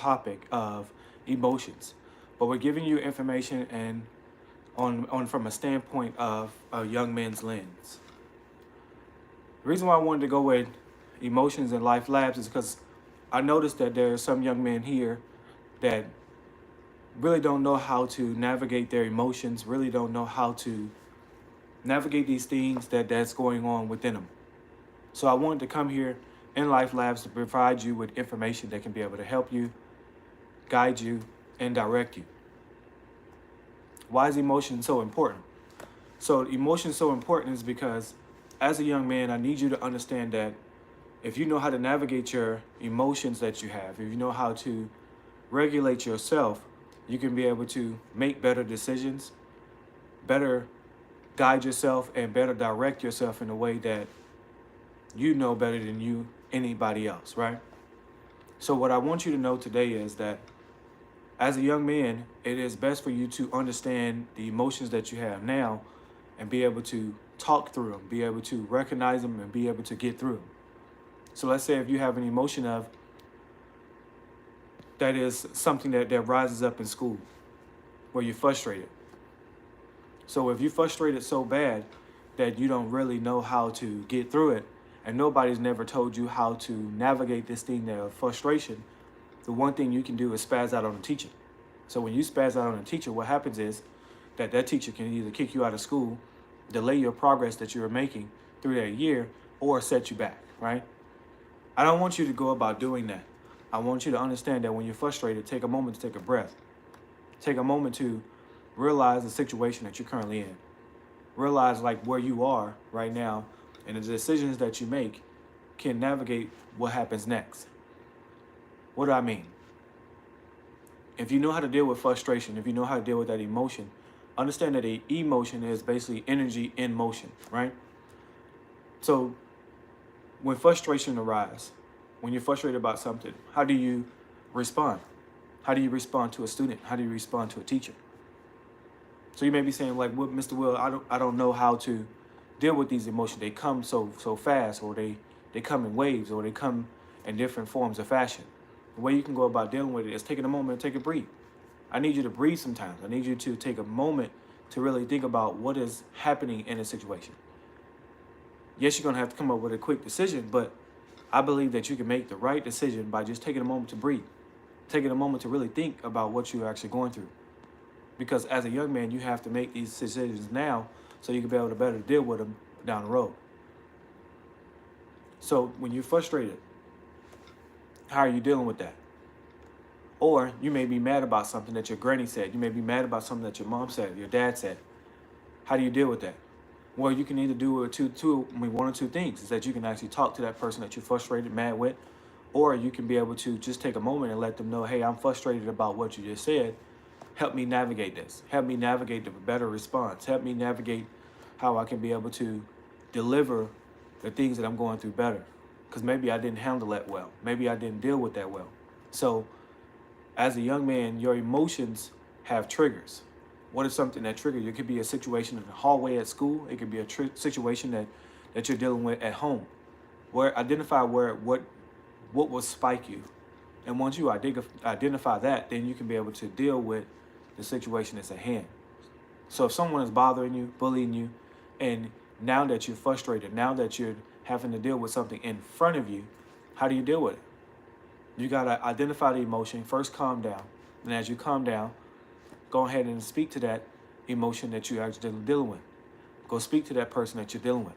topic of emotions, but we're giving you information and on from a standpoint of a young man's lens. The reason why I wanted to go with emotions and life labs is because I noticed that there are some young men here that really don't know how to navigate their emotions, really don't know how to navigate these things that's going on within them. So I wanted to come here in Life Labs to provide you with information that can be able to help you, guide you, and direct you. Why is emotion so important? So emotion so important is because as a young man, I need you to understand that if you know how to navigate your emotions that you have, if you know how to regulate yourself, you can be able to make better decisions, better guide yourself, and better direct yourself in a way that you know better than anybody else, right? So what I want you to know today is that as a young man, it is best for you to understand the emotions that you have now and be able to talk through them, be able to recognize them, and be able to get through them. So let's say if you have an emotion of that is something that rises up in school where you're frustrated. So if you're frustrated so bad that you don't really know how to get through it, and nobody's never told you how to navigate this thing of frustration, the one thing you can do is spaz out on the teacher. So when you spaz out on a teacher, what happens is that teacher can either kick you out of school, delay your progress that you were making through that year, or set you back, right? I don't want you to go about doing that. I want you to understand that when you're frustrated, take a moment to take a breath. Take a moment to realize the situation that you're currently in. Realize like where you are right now and the decisions that you make can navigate what happens next. What do I mean? If you know how to deal with frustration, if you know how to deal with that emotion, understand that a emotion is basically energy in motion, right? So when frustration arises, when you're frustrated about something, how do you respond? How do you respond to a student? How do you respond to a teacher? So you may be saying like, well, Mr. Will, I don't know how to deal with these emotions. They come so fast, or they come in waves, or they come in different forms of fashion. The way you can go about dealing with it is taking a moment and take a breathe. I need you to breathe sometimes. I need you to take a moment to really think about what is happening in a situation. Yes, you're going to have to come up with a quick decision, but I believe that you can make the right decision by just taking a moment to breathe, taking a moment to really think about what you're actually going through. Because as a young man, you have to make these decisions now so you can be able to better deal with them down the road. So when you're frustrated, how are you dealing with that? Or you may be mad about something that your granny said. You may be mad about something that your mom said, your dad said. How do you deal with that? Well, you can either do one or two things. Is that you can actually talk to that person that you're frustrated, mad with, or you can be able to just take a moment and let them know, hey, I'm frustrated about what you just said. Help me navigate this. Help me navigate the better response. Help me navigate how I can be able to deliver the things that I'm going through better. Because maybe I didn't handle that well. Maybe I didn't deal with that well. So as a young man, your emotions have triggers. What is something that triggers you? It could be a situation in the hallway at school. It could be a situation that you're dealing with at home. Where identify what will spike you. And once you identify that, then you can be able to deal with the situation that's at hand. So if someone is bothering you, bullying you, and now that you're frustrated, now that you're having to deal with something in front of you, how do you deal with it? You got to identify the emotion, first calm down. And as you calm down, go ahead and speak to that emotion that you're actually dealing with. Go speak to that person that you're dealing with.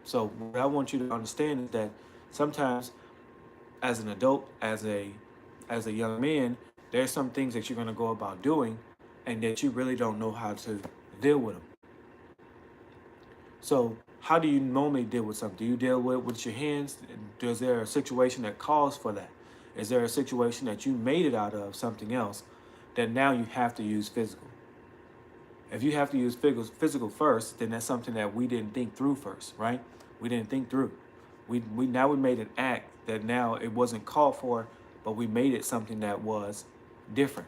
So what I want you to understand is that sometimes as an adult, as a young man, there's some things that you're going to go about doing and that you really don't know how to deal with them. So how do you normally deal with something? Do you deal with your hands? Is there a situation that calls for that? Is there a situation that you made it out of something else that now you have to use physical? If you have to use physical first, then that's something that we didn't think through first, right? We didn't think through. We made an act that now it wasn't called for, but we made it something that was different.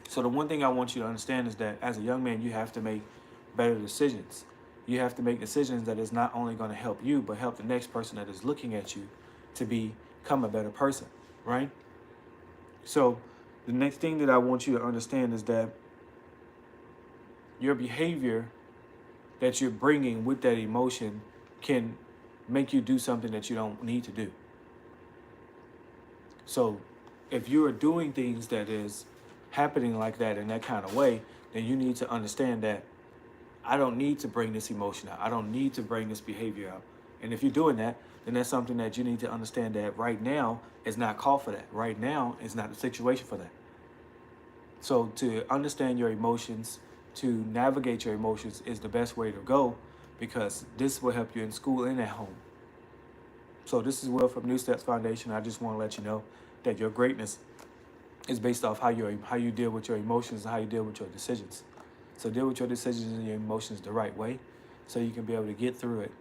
So the one thing I want you to understand is that as a young man, you have to make better decisions. You have to make decisions that is not only going to help you, but help the next person that is looking at you to become a better person, right? So the next thing that I want you to understand is that your behavior that you're bringing with that emotion can make you do something that you don't need to do. So if you are doing things that is happening like that in that kind of way, then you need to understand that I don't need to bring this emotion out. I don't need to bring this behavior out. And if you're doing that, then that's something that you need to understand that right now is not called for that. Right now is not the situation for that. So to understand your emotions, to navigate your emotions is the best way to go, because this will help you in school and at home. So this is Will from New Steps Foundation. I just want to let you know that your greatness is based off how you deal with your emotions and how you deal with your decisions. So deal with your decisions and your emotions the right way, so you can be able to get through it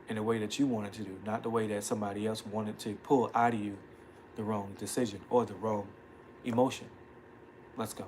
in the way that you wanted to do, not the way that somebody else wanted to pull out of you the wrong decision or the wrong emotion. Let's go.